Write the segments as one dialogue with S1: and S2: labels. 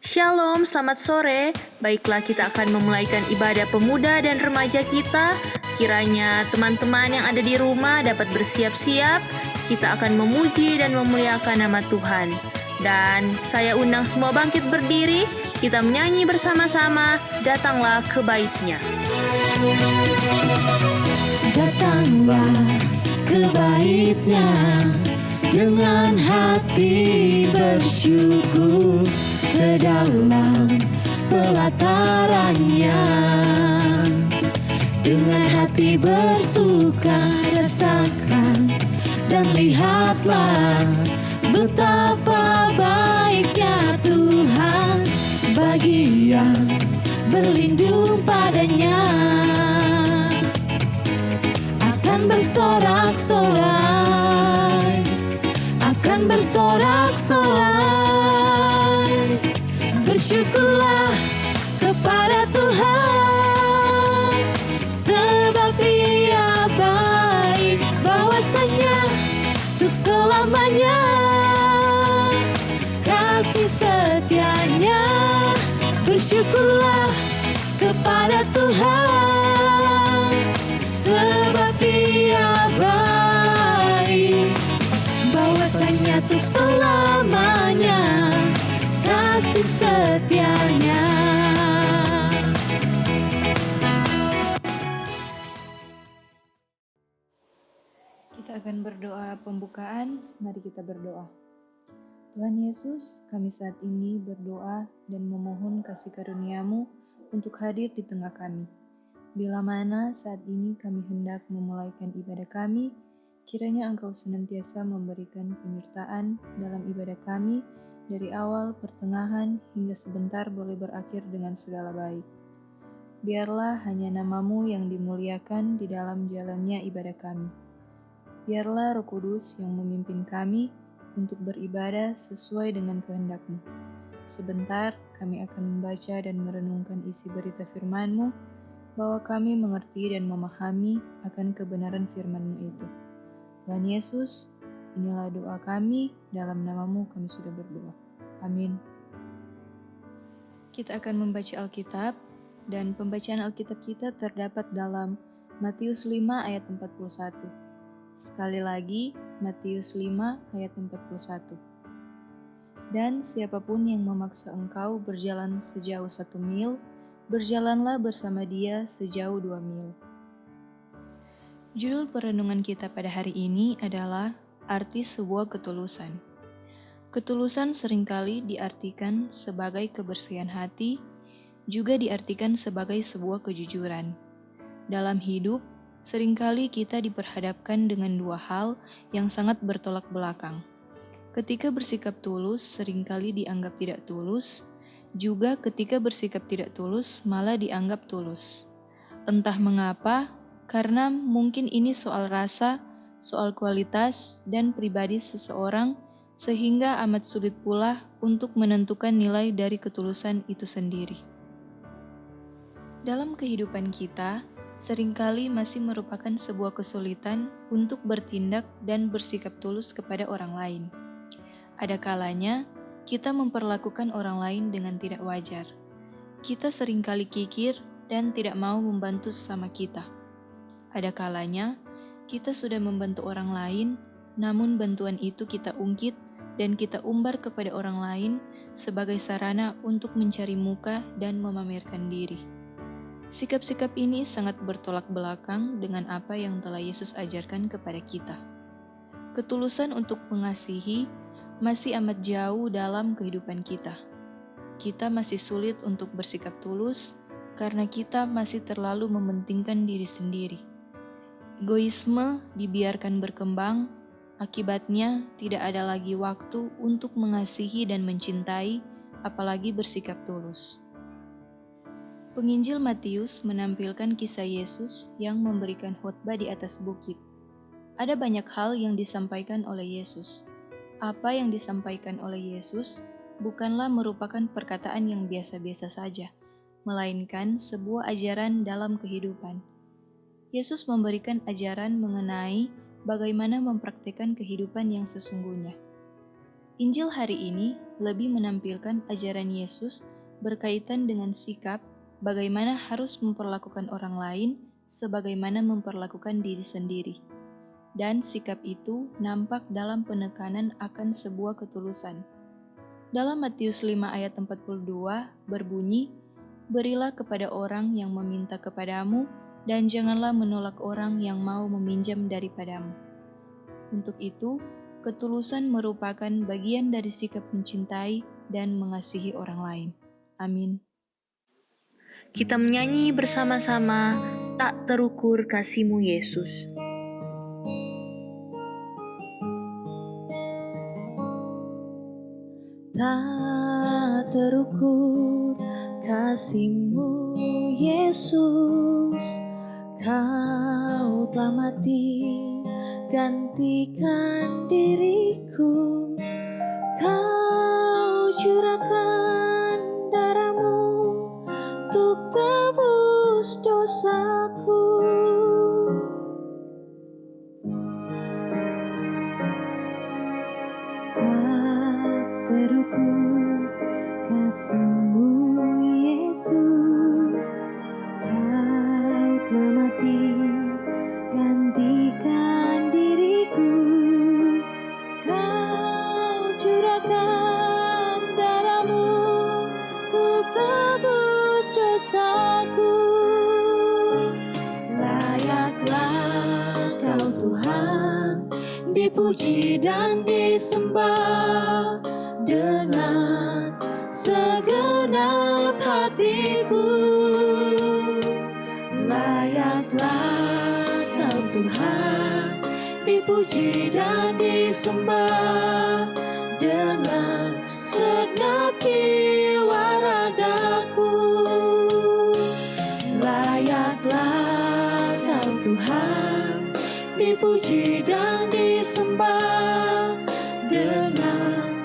S1: Shalom, selamat sore. Baiklah, kita akan memulaikan ibadah pemuda dan remaja kita. Kiranya teman-teman yang ada di rumah dapat bersiap-siap. Kita akan memuji dan memuliakan nama Tuhan. Dan saya undang semua bangkit berdiri. Kita menyanyi bersama-sama, datanglah ke bait-Nya.
S2: Datanglah ke bait-Nya dengan hati bersyukur ke dalam pelatarannya. Dengan hati bersuka rasakan dan lihatlah betapa baiknya Tuhan bagi yang berlindung padanya. Akan bersorak-sorai, akan bersorak-sorai. Bersyukurlah kepada Tuhan, sebab Dia baik, bahwasanya untuk selamanya kasih setianya. Bersyukurlah kepada Tuhan, sebab Dia baik, bahwasanya untuk selamanya kasih setianya.
S3: Kita akan berdoa pembukaan. Mari kita berdoa. Tuhan Yesus, kami saat ini berdoa dan memohon kasih karunia-Mu untuk hadir di tengah kami. Bila mana saat ini kami hendak memulaikan ibadah kami, kiranya Engkau senantiasa memberikan penyertaan dalam ibadah kami, dari awal, pertengahan, hingga sebentar boleh berakhir dengan segala baik. Biarlah hanya nama-Mu yang dimuliakan di dalam jalannya ibadah kami. Biarlah Roh Kudus yang memimpin kami untuk beribadah sesuai dengan kehendak-Mu. Sebentar kami akan membaca dan merenungkan isi berita firman-Mu, bahwa kami mengerti dan memahami akan kebenaran firman-Mu itu. Tuhan Yesus, inilah doa kami, dalam nama-Mu kami sudah berdoa. Amin. Kita akan membaca Alkitab, dan pembacaan Alkitab kita terdapat dalam Matius 5 ayat 41. Sekali lagi, Matius 5 ayat 41. Dan siapapun yang memaksa engkau berjalan sejauh 1 mil, berjalanlah bersama dia sejauh 2 mil. Judul perenungan kita pada hari ini adalah arti sebuah ketulusan. Ketulusan seringkali diartikan sebagai kebersihan hati, juga diartikan sebagai sebuah kejujuran. Dalam hidup, seringkali kita diperhadapkan dengan dua hal yang sangat bertolak belakang. Ketika bersikap tulus, seringkali dianggap tidak tulus, juga ketika bersikap tidak tulus, malah dianggap tulus. Entah mengapa, karena mungkin ini soal rasa, soal kualitas, dan pribadi seseorang, sehingga amat sulit pula untuk menentukan nilai dari ketulusan itu sendiri. Dalam kehidupan kita, seringkali masih merupakan sebuah kesulitan untuk bertindak dan bersikap tulus kepada orang lain. Ada kalanya kita memperlakukan orang lain dengan tidak wajar. Kita seringkali kikir dan tidak mau membantu sesama kita. Ada kalanya kita sudah membantu orang lain, namun bantuan itu kita ungkit dan kita umbar kepada orang lain sebagai sarana untuk mencari muka dan memamerkan diri. Sikap-sikap ini sangat bertolak belakang dengan apa yang telah Yesus ajarkan kepada kita. Ketulusan untuk mengasihi masih amat jauh dalam kehidupan kita. Kita masih sulit untuk bersikap tulus karena kita masih terlalu mementingkan diri sendiri. Egoisme dibiarkan berkembang, akibatnya tidak ada lagi waktu untuk mengasihi dan mencintai, apalagi bersikap tulus. Penginjil Matius menampilkan kisah Yesus yang memberikan khotbah di atas bukit. Ada banyak hal yang disampaikan oleh Yesus. Apa yang disampaikan oleh Yesus bukanlah merupakan perkataan yang biasa-biasa saja, melainkan sebuah ajaran dalam kehidupan. Yesus memberikan ajaran mengenai bagaimana mempraktikkan kehidupan yang sesungguhnya. Injil hari ini lebih menampilkan ajaran Yesus berkaitan dengan sikap bagaimana harus memperlakukan orang lain sebagaimana memperlakukan diri sendiri. Dan sikap itu nampak dalam penekanan akan sebuah ketulusan. Dalam Matius 5 ayat 42 berbunyi, "Berilah kepada orang yang meminta kepadamu, dan janganlah menolak orang yang mau meminjam daripadamu." Untuk itu, ketulusan merupakan bagian dari sikap mencintai dan mengasihi orang lain. Amin.
S1: Kita menyanyi bersama-sama, "Tak terukur kasih-Mu Yesus."
S2: Tak terukur kasih-Mu Yesus, Kau telah mati gantikan diriku. Kau curahkan darah-Mu untuk tebus dosaku. Terukur kasih-Mu Yesus, Kau telah mati gantikan diriku. Kau curahkan darah-Mu untuk tebus dosaku. Layaklah Kau Tuhan dipuji dan disembah dengan segenap hatiku. Layaklah Kau Tuhan dipuji dan disembah dengan segenap jiwa ragaku. Layaklah Kau Tuhan dipuji dan disembah dengan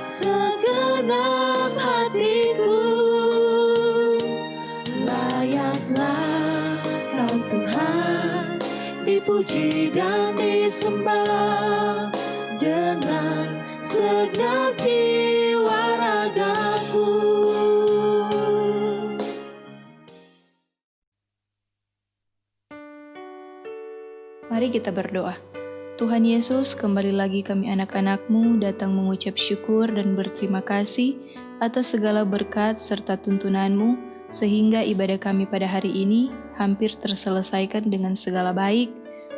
S2: segenap hatiku. Layaklah Kau Tuhan dipuji dan disembah dengan segenap jiwa ragaku.
S3: Mari kita berdoa. Tuhan Yesus, kembali lagi kami anak-anak-Mu datang mengucap syukur dan berterima kasih atas segala berkat serta tuntunan-Mu, sehingga ibadah kami pada hari ini hampir terselesaikan dengan segala baik,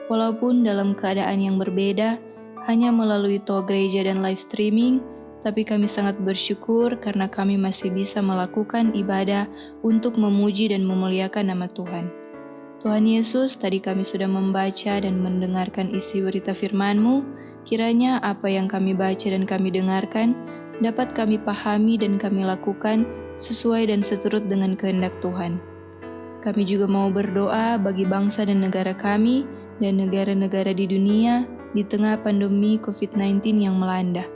S3: walaupun dalam keadaan yang berbeda, hanya melalui toa gereja dan live streaming, tapi kami sangat bersyukur karena kami masih bisa melakukan ibadah untuk memuji dan memuliakan nama Tuhan. Tuhan Yesus, tadi kami sudah membaca dan mendengarkan isi berita firman-Mu. Kiranya apa yang kami baca dan kami dengarkan dapat kami pahami dan kami lakukan sesuai dan seturut dengan kehendak Tuhan. Kami juga mau berdoa bagi bangsa dan negara kami dan negara-negara di dunia di tengah pandemi COVID-19 yang melanda.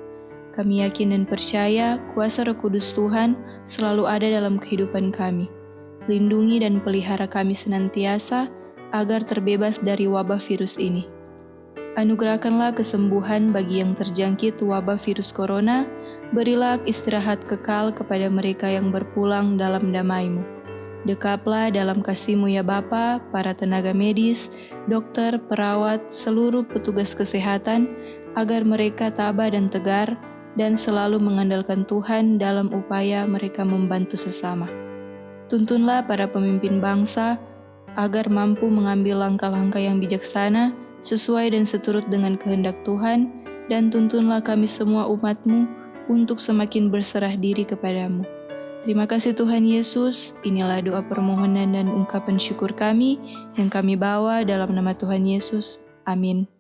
S3: Kami yakin dan percaya kuasa Roh Kudus Tuhan selalu ada dalam kehidupan kami. Lindungi dan pelihara kami senantiasa agar terbebas dari wabah virus ini. Anugerahkanlah kesembuhan bagi yang terjangkit wabah virus corona, berilah istirahat kekal kepada mereka yang berpulang dalam damai-Mu. Dekaplah dalam kasih-Mu ya Bapa, para tenaga medis, dokter, perawat, seluruh petugas kesehatan, agar mereka tabah dan tegar, dan selalu mengandalkan Tuhan dalam upaya mereka membantu sesama. Tuntunlah para pemimpin bangsa agar mampu mengambil langkah-langkah yang bijaksana sesuai dan seturut dengan kehendak Tuhan, dan tuntunlah kami semua umat-Mu untuk semakin berserah diri kepada-Mu. Terima kasih Tuhan Yesus, inilah doa permohonan dan ungkapan syukur kami yang kami bawa dalam nama Tuhan Yesus. Amin.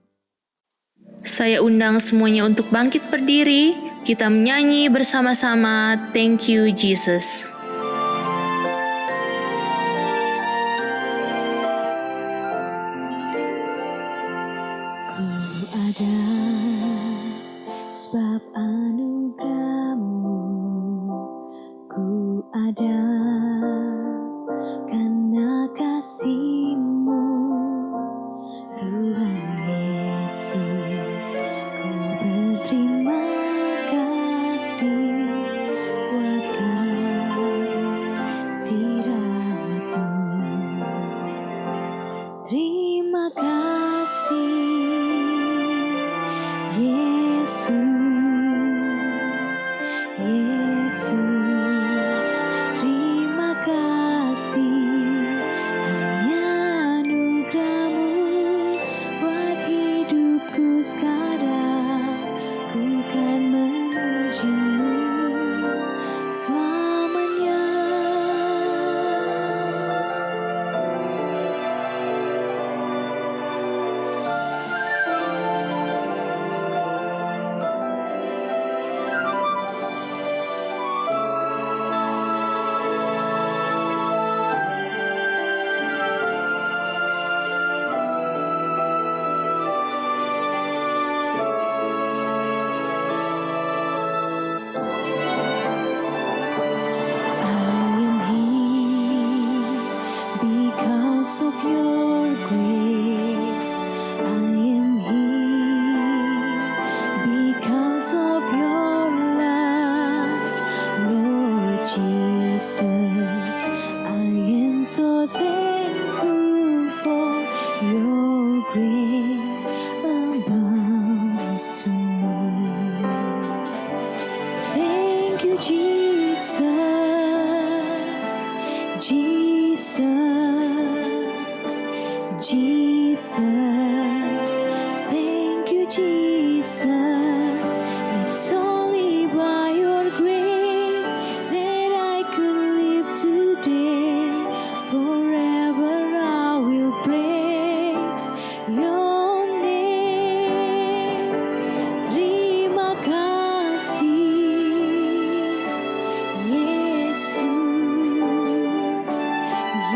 S1: Saya undang semuanya untuk bangkit berdiri, kita menyanyi bersama-sama, "Thank you Jesus."
S2: Ada sebab anugerah-Mu, ku ada karena kasih-Mu, Tuhan Yesus. Ku berterima Yesus, terima kasih. Hanya anugerah-Mu buat hidupku sekarang. Ku kan memuji-Mu selamanya. Because of your grace, I am here. Because of your love, Lord Jesus, I am so thankful for your grace abounds to me. Thank you, Jesus, Jesus, thank you, Jesus. It's only by your grace that I could live today. Forever I will praise your name. Terima kasih, Yesus,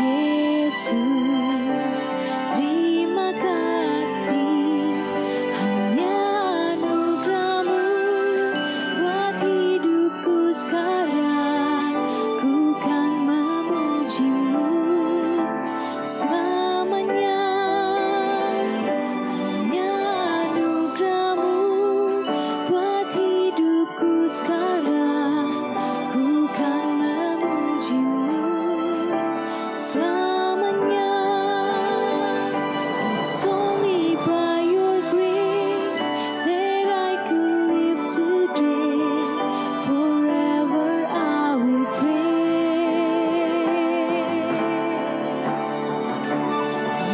S2: Yesus, terima kasih. Hanya anugerah-Mu buat hidupku sekarang. Ku kan memuji-Mu selamanya. Hanya anugerah-Mu buat hidupku sekarang. Ku kan memuji-Mu selamanya. It's only by your grace that I could live today. Forever I will praise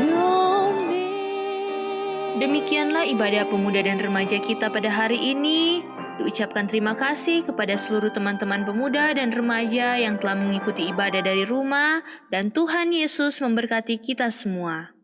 S2: your name.
S1: Demikianlah ibadah pemuda dan remaja kita pada hari ini. Diucapkan terima kasih kepada seluruh teman-teman pemuda dan remaja yang telah mengikuti ibadah dari rumah, dan Tuhan Yesus memberkati kita semua.